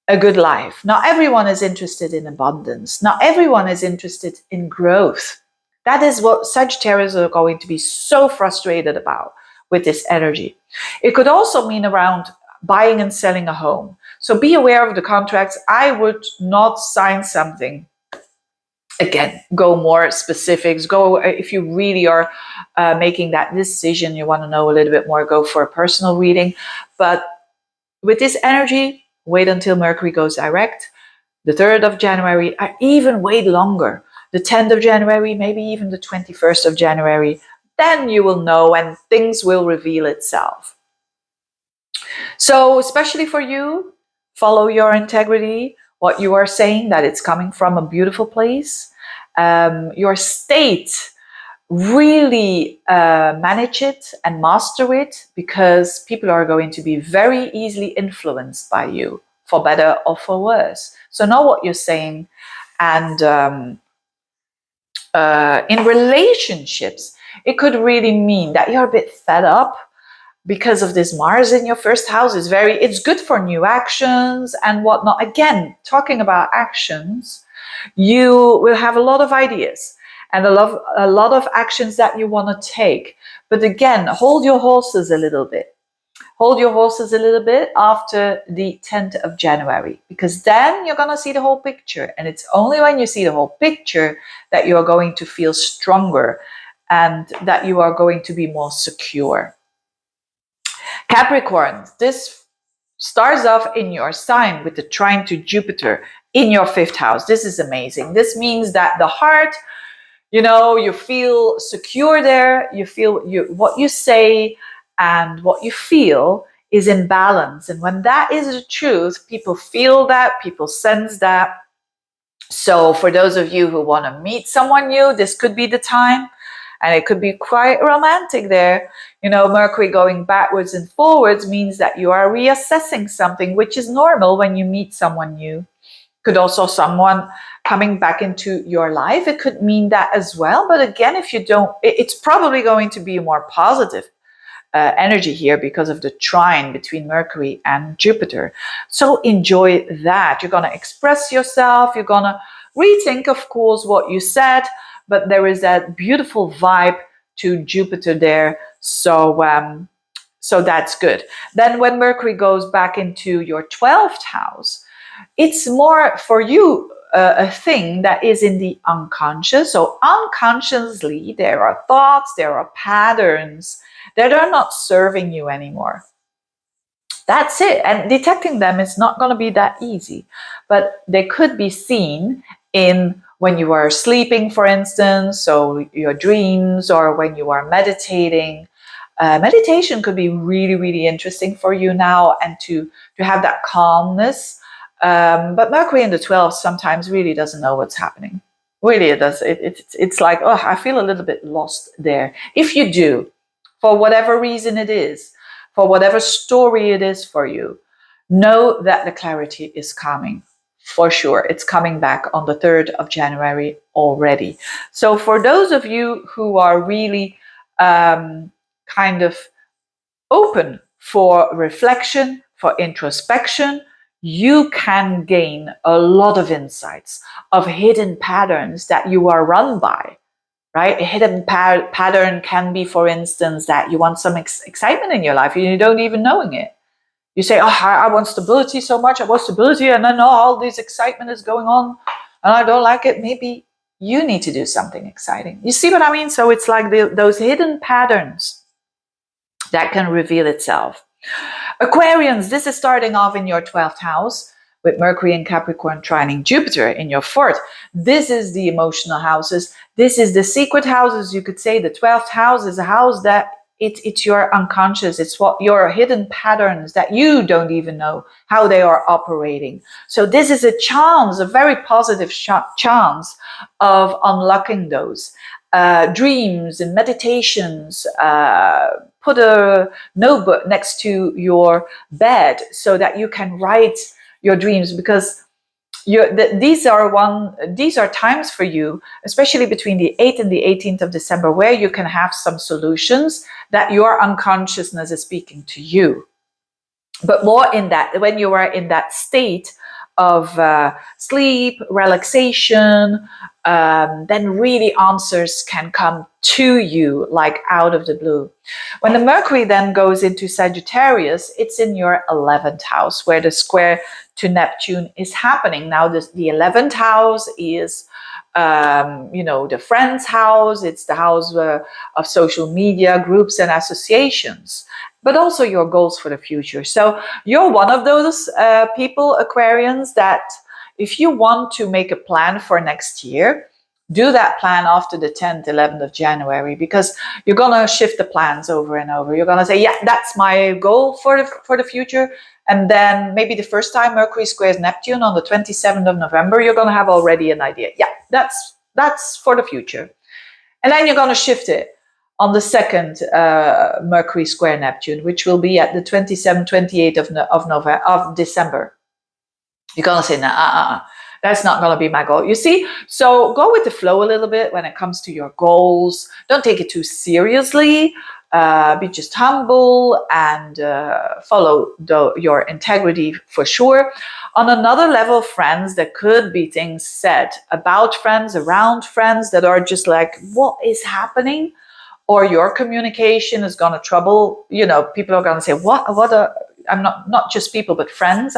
a good life. Not everyone is interested in abundance. Not everyone is interested in growth. That is what Sagittarius are going to be so frustrated about with this energy. It could also mean around buying and selling a home. So be aware of the contracts. I would not sign something. Again, go more specifics. Go, if you really are making that decision, you want to know a little bit more, go for a personal reading. But with this energy, wait until Mercury goes direct, the 3rd of January, or even wait longer, the 10th of January, maybe even the 21st of January. Then you will know and things will reveal itself. So especially for you, follow your integrity, what you are saying, that it's coming from a beautiful place. Your state, really manage it and master it, because people are going to be very easily influenced by you, for better or for worse. So know what you're saying. And in relationships, it could really mean that you're a bit fed up because of this Mars in your first house. It's good for new actions and whatnot. Again, talking about actions, you will have a lot of ideas and a lot of actions that you want to take. But again, hold your horses a little bit. Hold your horses a little bit after the 10th of January, because then you're going to see the whole picture. And it's only when you see the whole picture that you are going to feel stronger and that you are going to be more secure. Capricorn, this starts off in your sign with the trine to Jupiter in your 5th house. This is amazing. This means that the heart, you feel secure there. You feel what you say and what you feel is in balance. And when that is the truth, people feel that, people sense that. So for those of you who want to meet someone new, this could be the time. And it could be quite romantic there. Mercury going backwards and forwards means that you are reassessing something, which is normal when you meet someone new. Could also someone coming back into your life. It could mean that as well. But again, if you don't, it's probably going to be a more positive energy here because of the trine between Mercury and Jupiter. So enjoy that. You're going to express yourself. You're going to rethink, of course, what you said. But there is that beautiful vibe to Jupiter there. So that's good. Then when Mercury goes back into your 12th house, it's more for you a thing that is in the unconscious. So unconsciously, there are thoughts, there are patterns that are not serving you anymore. That's it. And detecting them is not going to be that easy. But they could be seen in when you are sleeping, for instance, so your dreams, or when you are meditating. Meditation could be really, really interesting for you now, and to have that calmness. But Mercury in the 12th sometimes really doesn't know what's happening. Really, it does. It's like, oh, I feel a little bit lost there. If you do, for whatever reason it is, for whatever story it is for you, know that the clarity is coming. For sure, it's coming back on the 3rd of January already. So for those of you who are really kind of open for reflection, for introspection, you can gain a lot of insights of hidden patterns that you are run by, right? A hidden pattern can be, for instance, that you want some excitement in your life and you don't even knowing it. You say, oh, I want stability so much. I want stability, and then all this excitement is going on and I don't like it. Maybe you need to do something exciting. You see what I mean? So it's like those hidden patterns that can reveal itself. Aquarians, this is starting off in your 12th house with Mercury and Capricorn trining Jupiter in your 4th. This is the emotional houses. This is the secret houses. You could say the 12th house is a house that it's your unconscious. It's what your hidden patterns that you don't even know how they are operating. So this is a chance, a very positive chance of unlocking those. dreams and meditations. Put a notebook next to your bed so that you can write your dreams, because these are times for you, especially between the 8th and the 18th of December, where you can have some solutions that your unconsciousness is speaking to you. But more in that, when you are in that state of sleep, relaxation, then really answers can come to you like out of the blue. When the Mercury then goes into Sagittarius, it's in your 11th house, where the square to Neptune is happening. Now, the 11th house is the friend's house. It's the house of social media groups and associations, but also your goals for the future. So you're one of those people, Aquarians, that if you want to make a plan for next year, do that plan after the 10th, 11th of January, because you're going to shift the plans over and over. You're going to say, yeah, that's my goal for the future. And then maybe the first time Mercury squares Neptune on the 27th of November, you're going to have already an idea. Yeah, that's for the future. And then you're going to shift it on the second Mercury square Neptune, which will be at the 27th, 28th of December. You're going to say, nah, that's not going to be my goal. You see? So go with the flow a little bit when it comes to your goals. Don't take it too seriously. Be just humble and follow your integrity for sure. On another level, friends, there could be things said about friends, around friends, that are just like, what is happening? Or your communication is going to trouble. People are going to say, I'm not just people, but friends,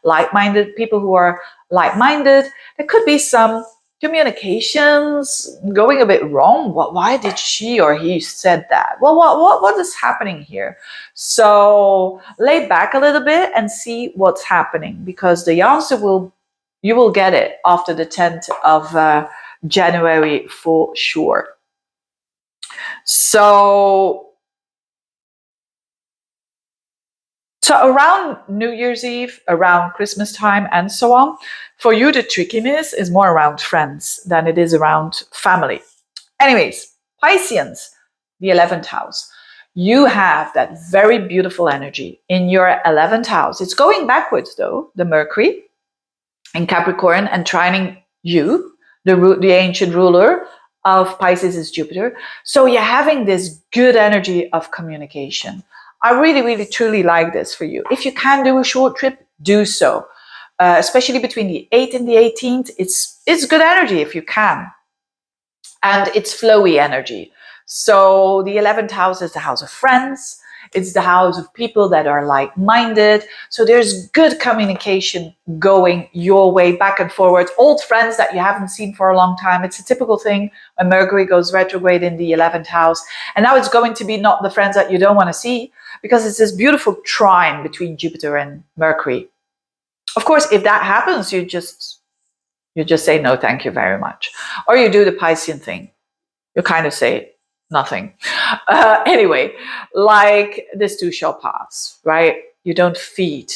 like-minded people who are like-minded. There could be some communications going a bit wrong. Why did she or he said that? Well, what is happening here? So lay back a little bit and see what's happening, because the answer you will get it after the 10th of January for sure. So around New Year's Eve, around Christmas time, and so on, for you, the trickiness is more around friends than it is around family. Anyways, Pisceans, the 11th house. You have that very beautiful energy in your 11th house. It's going backwards, though, the Mercury in Capricorn and trining you, the ancient ruler of Pisces is Jupiter. So you're having this good energy of communication. I really, really, truly like this for you. If you can do a short trip, do so. Especially between the 8th and the 18th, it's good energy if you can. And it's flowy energy. So the 11th house is the house of friends. It's the house of people that are like-minded. So there's good communication going your way back and forward. Old friends that you haven't seen for a long time. It's a typical thing when Mercury goes retrograde in the 11th house. And now it's going to be not the friends that you don't want to see, because it's this beautiful trine between Jupiter and Mercury. Of course, if that happens, you just say no, thank you very much. Or you do the Piscean thing. You kind of say nothing. Anyway, like this too shall pass, right? You don't feed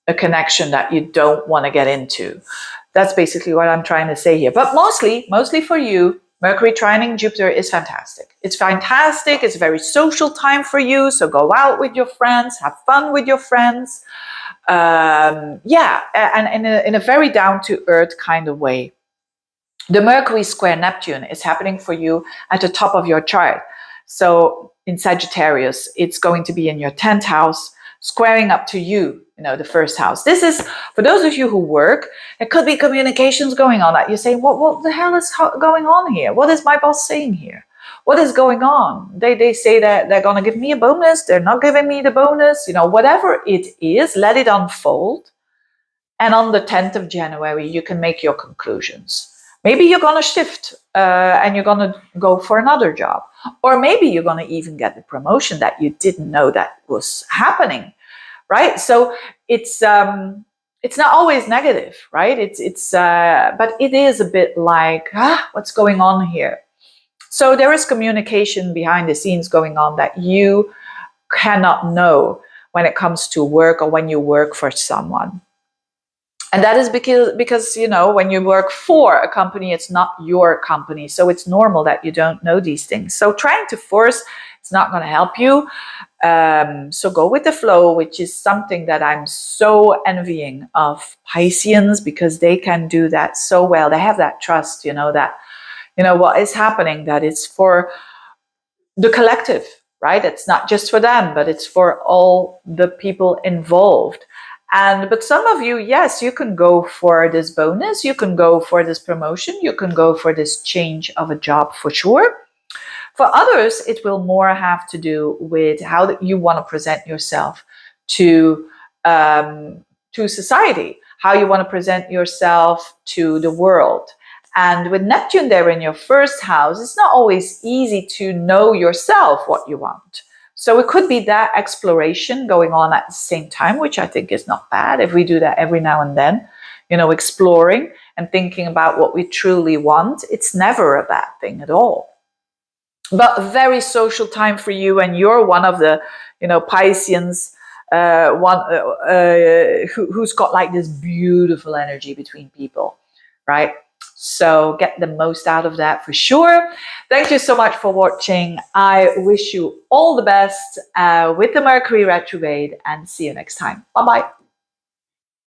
a connection that you don't want to get into. That's basically what I'm trying to say here. But mostly for you, Mercury trining Jupiter is fantastic. It's fantastic. It's a very social time for you. So go out with your friends, have fun with your friends. And in a very down-to-earth kind of way. The Mercury square Neptune is happening for you at the top of your chart. So in Sagittarius, it's going to be in your 10th house, squaring up to you, the first house. This is, for those of you who work, there could be communications going on that you're saying, what the hell is going on here? What is my boss saying here? What is going on? They say that they're going to give me a bonus. They're not giving me the bonus. Whatever it is, let it unfold. And on the 10th of January, you can make your conclusions. Maybe you're going to shift and you're going to go for another job. Or maybe you're going to even get the promotion that you didn't know that was happening, right? So it's not always negative, right? But it is a bit like, what's going on here? So there is communication behind the scenes going on that you cannot know when it comes to work or when you work for someone. And that is because, you know, when you work for a company, it's not your company. So it's normal that you don't know these things. So trying to force, it's not going to help you. So go with the flow, which is something that I'm so envying of Pisceans, because they can do that so well. They have that trust, you know, that, you know, what is happening, that it's for the collective, right? It's not just for them, but it's for all the people involved. But some of you, yes, you can go for this bonus, you can go for this promotion, you can go for this change of a job for sure. For others, it will more have to do with how you want to present yourself to society, how you want to present yourself to the world. And with Neptune there in your first house, it's not always easy to know yourself what you want. So it could be that exploration going on at the same time, which I think is not bad if we do that every now and then, you know, exploring and thinking about what we truly want. It's never a bad thing at all. But a very social time for you, and you're one of the, you know, Pisceans, who's got like this beautiful energy between people, right? So get the most out of that for sure. Thank you so much for watching. I wish you all the best with the Mercury retrograde, and see you next time. Bye-bye.